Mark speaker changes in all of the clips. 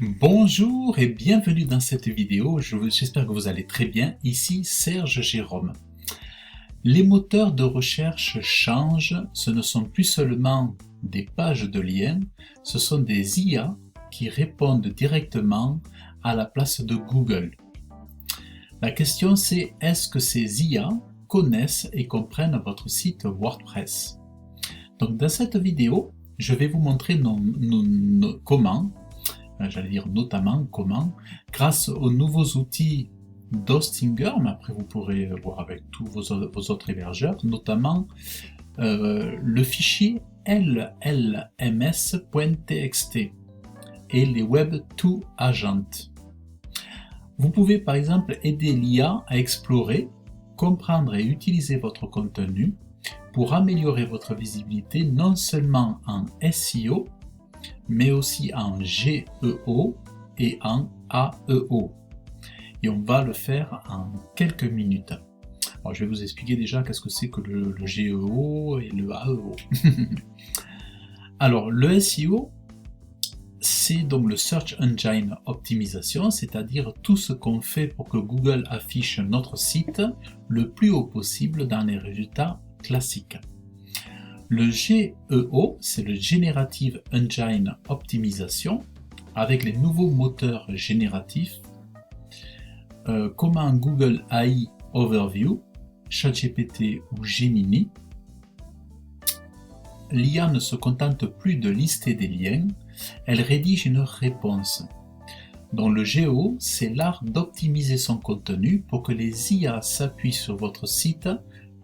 Speaker 1: Bonjour et bienvenue dans cette vidéo, j'espère que vous allez très bien, ici Serge Jérôme. Les moteurs de recherche changent, ce ne sont plus seulement des pages de liens, ce sont des IA qui répondent directement à la place de Google. La question c'est, est-ce que ces IA connaissent et comprennent votre site WordPress? Donc dans cette vidéo, je vais vous montrer comment, notamment comment, grâce aux nouveaux outils d'Hostinger, mais après vous pourrez voir avec tous vos autres hébergeurs, notamment le fichier llms.txt et les Web2Agents. Vous pouvez par exemple aider l'IA à explorer, comprendre et utiliser votre contenu pour améliorer votre visibilité non seulement en SEO, mais aussi en GEO et en AEO. Et on va le faire en quelques minutes. Alors, je vais vous expliquer déjà qu'est-ce que c'est que le GEO et le AEO. Alors, le SEO, c'est donc le Search Engine Optimization, c'est-à-dire tout ce qu'on fait pour que Google affiche notre site le plus haut possible dans les résultats classiques. Le GEO, c'est le Generative Engine Optimization, avec les nouveaux moteurs génératifs, comme Google AI Overview, ChatGPT ou Gemini. L'IA ne se contente plus de lister des liens, elle rédige une réponse. Donc le GEO, c'est l'art d'optimiser son contenu pour que les IA s'appuient sur votre site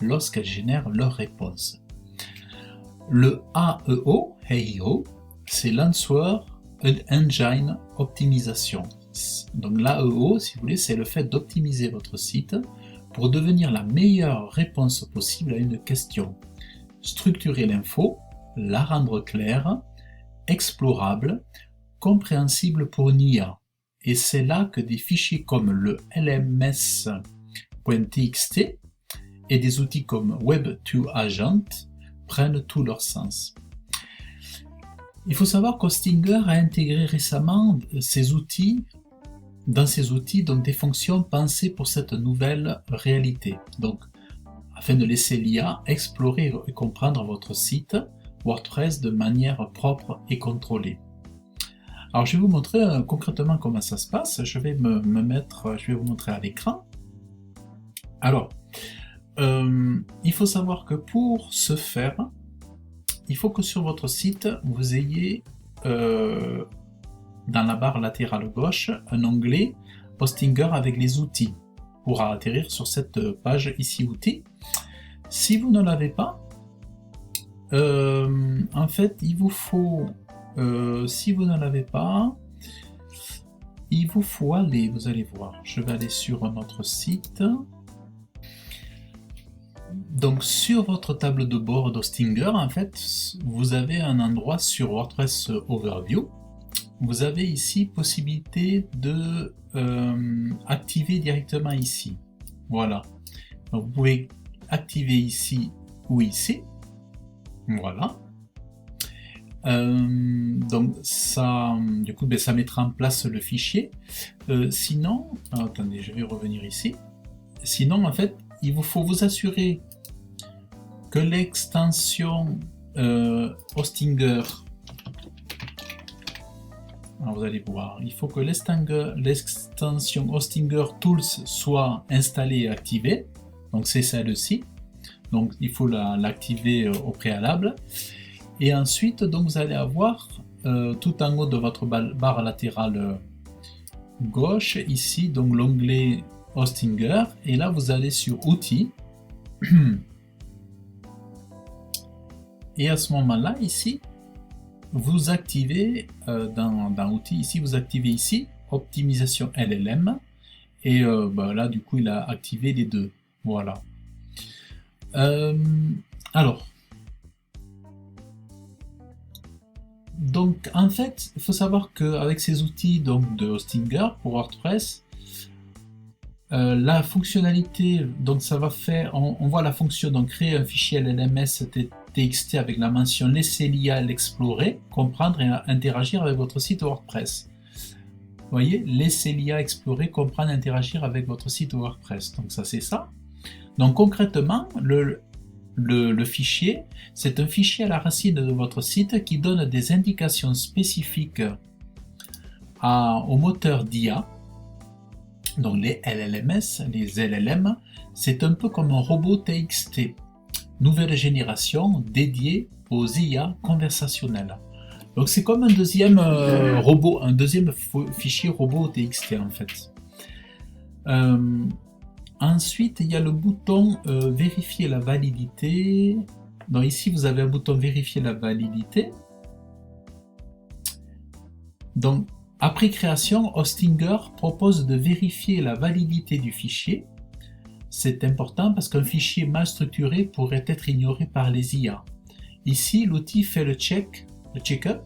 Speaker 1: lorsqu'elles génèrent leurs réponses. Le AEO, c'est l'Answer Engine Optimization. Donc l'AEO, si vous voulez, c'est le fait d'optimiser votre site pour devenir la meilleure réponse possible à une question. Structurer l'info, la rendre claire, explorable, compréhensible pour une IA. Et c'est là que des fichiers comme le lms.txt et des outils comme Web2Agent prennent tout leur sens. Il faut savoir qu'Hostinger a intégré récemment ces outils dans ses outils donc des fonctions pensées pour cette nouvelle réalité. Donc, afin de laisser l'IA explorer et comprendre votre site WordPress de manière propre et contrôlée. Alors, je vais vous montrer concrètement comment ça se passe. Je vais vous montrer à l'écran. Alors, il faut savoir que pour ce faire, il faut que sur votre site, vous ayez dans la barre latérale gauche un onglet Hostinger avec les outils pour atterrir sur cette page ici outils. Si vous ne l'avez pas, en fait, il vous faut, si vous ne l'avez pas, il vous faut aller, vous allez voir, je vais aller sur notre site. Donc sur votre table de bord d'Hostinger, en fait, vous avez un endroit sur WordPress Overview. Vous avez ici possibilité de activer directement ici. Voilà. Donc vous pouvez activer ici ou ici. Voilà. Donc ça, du coup, ça mettra en place le fichier. Sinon, attendez, je vais revenir ici. Sinon, en fait, il vous faut vous assurer que l'extension Hostinger, alors vous allez voir, il faut que l'extension Hostinger Tools soit installée et activée, donc c'est celle-ci, donc il faut l'activer au préalable, et ensuite donc vous allez avoir tout en haut de votre barre latérale gauche, ici donc l'onglet Hostinger, et là vous allez sur Outils, et à ce moment-là, ici, vous activez dans Outils, ici, vous activez ici Optimisation LLM, et là, du coup, il a activé les deux. Voilà. Alors, donc, en fait, il faut savoir qu'avec ces outils donc, de Hostinger pour WordPress, la fonctionnalité, donc ça va faire, on voit la fonction, donc créer un fichier LLMS.txt avec la mention laisser l'IA l'explorer, comprendre et interagir avec votre site WordPress. Vous voyez, laissez l'IA explorer, comprendre, interagir avec votre site WordPress. Donc ça, c'est ça. Donc concrètement, le fichier, c'est un fichier à la racine de votre site qui donne des indications spécifiques au moteur d'IA. Donc les LLMS, les LLM, c'est un peu comme un robot TXT, nouvelle génération dédiée aux IA conversationnelles. Donc c'est comme un deuxième robot, un deuxième fichier robot TXT en fait. Ensuite, il y a le bouton vérifier la validité. Donc ici, vous avez un bouton vérifier la validité. Donc, après création, Hostinger propose de vérifier la validité du fichier. C'est important parce qu'un fichier mal structuré pourrait être ignoré par les IA. Ici, l'outil fait le check-up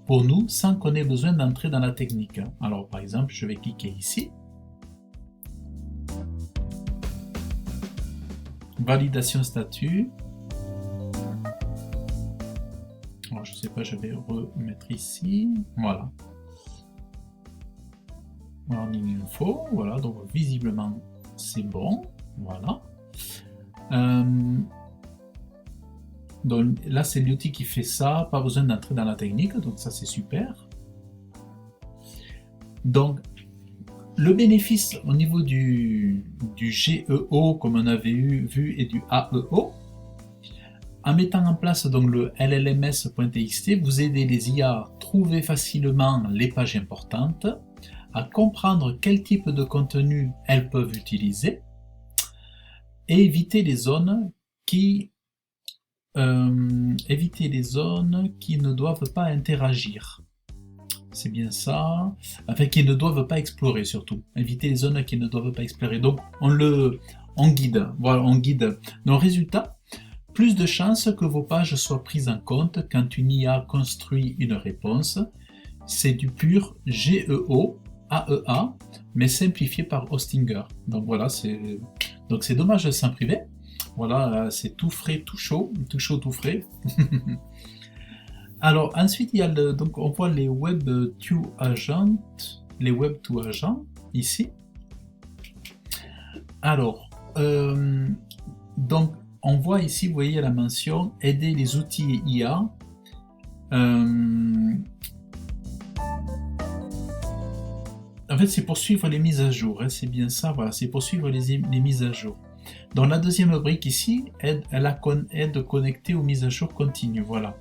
Speaker 1: pour nous sans qu'on ait besoin d'entrer dans la technique. Alors, par exemple, je vais cliquer ici. Validation statut. Alors, je ne sais pas, je vais remettre ici. Voilà. Warning info. Voilà, donc visiblement, c'est bon. Voilà. Donc là, c'est l'outil qui fait ça. Pas besoin d'entrer dans la technique. Donc ça, c'est super. Donc, le bénéfice au niveau du GEO, comme on avait vu, et du AEO, en mettant en place donc le LLMS.txt, vous aidez les IA à trouver facilement les pages importantes, à comprendre quel type de contenu elles peuvent utiliser, et éviter les zones qui ne doivent pas interagir. C'est bien ça. Enfin, qui ne doivent pas explorer surtout. Éviter les zones qui ne doivent pas explorer. Donc, on guide. Voilà, on guide. Donc, résultat, plus de chances que vos pages soient prises en compte quand une IA construit une réponse. C'est du pur GEO, AEA, mais simplifié par Hostinger. Donc voilà, c'est dommage de s'en priver. Voilà, c'est tout frais, tout chaud, tout frais. Alors ensuite, il y a donc on voit les Web2Agent, les Web2Agent ici. Alors, donc on voit ici, vous voyez la mention aider les outils IA. En fait, c'est pour suivre les mises à jour, hein, c'est bien ça, voilà, c'est pour suivre les mises à jour. Dans la deuxième brique ici, aide connectée aux mises à jour continues, voilà.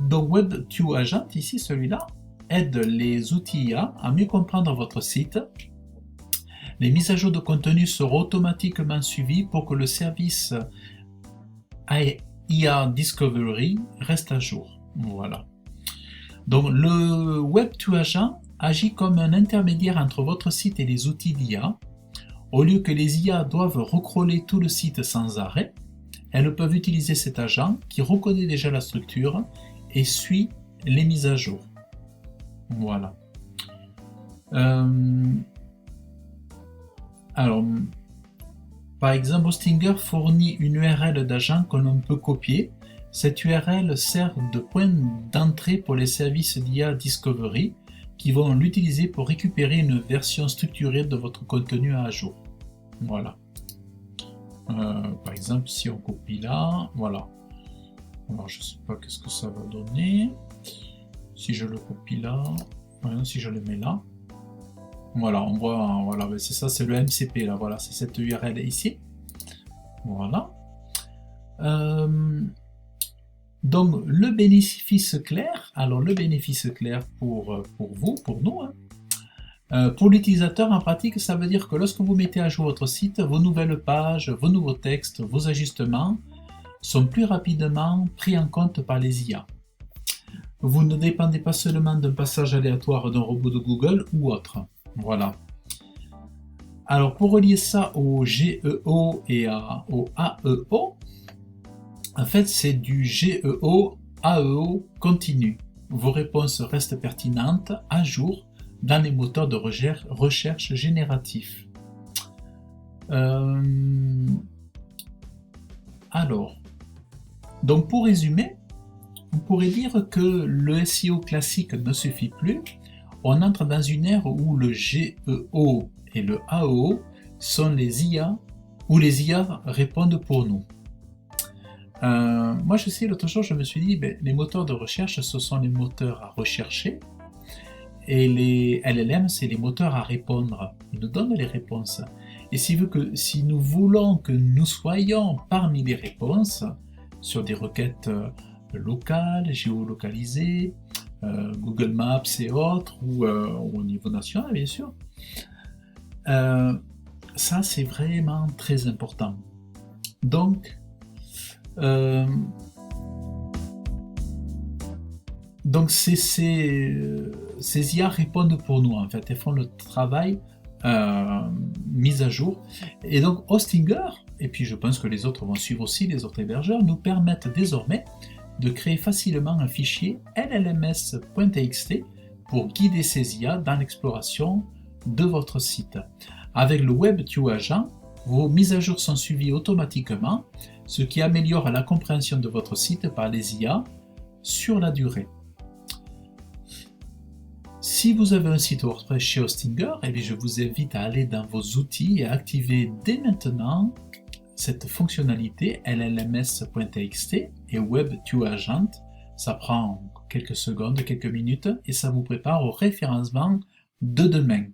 Speaker 1: Donc Web2Agent, ici, celui-là, aide les outils IA à mieux comprendre votre site. Les mises à jour de contenu seront automatiquement suivies pour que le service IA Discovery reste à jour. Voilà. Donc le Web2Agent agit comme un intermédiaire entre votre site et les outils d'IA. Au lieu que les IA doivent recrawler tout le site sans arrêt, elles peuvent utiliser cet agent qui reconnaît déjà la structure et suit les mises à jour. Voilà. Alors, par exemple, Hostinger fournit une URL d'agent que l'on peut copier. Cette URL sert de point d'entrée pour les services d'IA Discovery qui vont l'utiliser pour récupérer une version structurée de votre contenu à jour. Voilà. Par exemple, si on copie là, voilà. Alors, je ne sais pas qu'est-ce que ça va donner. Si je le copie là, voilà, si je le mets là. Voilà, on voit, voilà, c'est ça, c'est le MCP là, voilà, c'est cette URL ici. Voilà. Donc le bénéfice clair, alors le bénéfice clair pour vous, pour nous, hein, pour l'utilisateur en pratique, ça veut dire que lorsque vous mettez à jour votre site, vos nouvelles pages, vos nouveaux textes, vos ajustements sont plus rapidement pris en compte par les IA. Vous ne dépendez pas seulement d'un passage aléatoire d'un robot de Google ou autre. Voilà. Alors pour relier ça au GEO et au AEO, en fait c'est du GEO, AEO continu. Vos réponses restent pertinentes, à jour, dans les moteurs de recherche génératifs. Alors, donc pour résumer, on pourrait dire que le SEO classique ne suffit plus. On entre dans une ère où le GEO et le AO sont les IA, où les IA répondent pour nous. Moi, je sais, l'autre jour, je me suis dit, les moteurs de recherche, ce sont les moteurs à rechercher, et les LLM, c'est les moteurs à répondre. Ils nous donnent les réponses. Et si nous voulons que nous soyons parmi les réponses, sur des requêtes locales, géolocalisées, Google Maps et autres, ou au niveau national, bien sûr, ça, c'est vraiment très important. Donc, ces IA répondent pour nous, en fait. Elles font le travail mis à jour. Et donc, Hostinger, et puis je pense que les autres vont suivre aussi, les autres hébergeurs, nous permettent désormais de créer facilement un fichier llms.txt pour guider ces IA dans l'exploration de votre site. Avec le WebQueue Agent, vos mises à jour sont suivies automatiquement, ce qui améliore la compréhension de votre site par les IA sur la durée. Si vous avez un site WordPress chez Hostinger, je vous invite à aller dans vos outils et à activer dès maintenant cette fonctionnalité llms.txt et WebQueue Agent. Ça prend quelques secondes, quelques minutes et ça vous prépare au référencement de demain.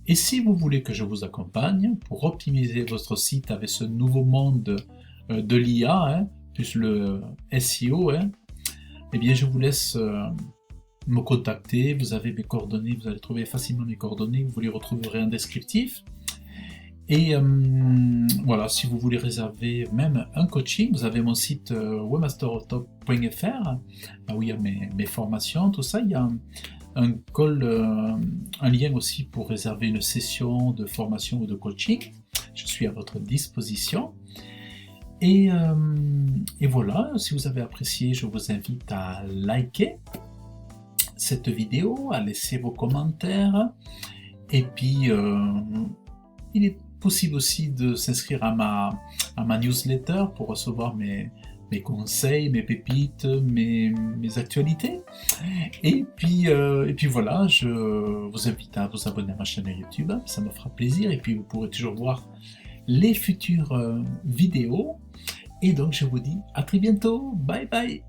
Speaker 1: Et si vous voulez que je vous accompagne pour optimiser votre site avec ce nouveau monde de l'IA, plus le SEO, je vous laisse me contacter. Vous avez mes coordonnées, vous allez trouver facilement mes coordonnées, vous les retrouverez en descriptif. Et voilà, si vous voulez réserver même un coaching, vous avez mon site webmastertop.fr, où il y a mes formations, tout ça. Il y a un lien aussi pour réserver une session de formation ou de coaching. Je suis à votre disposition. Et voilà, si vous avez apprécié, je vous invite à liker cette vidéo, à laisser vos commentaires. Et puis, il est possible aussi de s'inscrire à ma newsletter pour recevoir mes conseils, mes pépites, mes actualités. Et puis voilà, je vous invite à vous abonner à ma chaîne YouTube, ça me fera plaisir. Et puis vous pourrez toujours voir les futures vidéos. Et donc je vous dis à très bientôt, bye bye.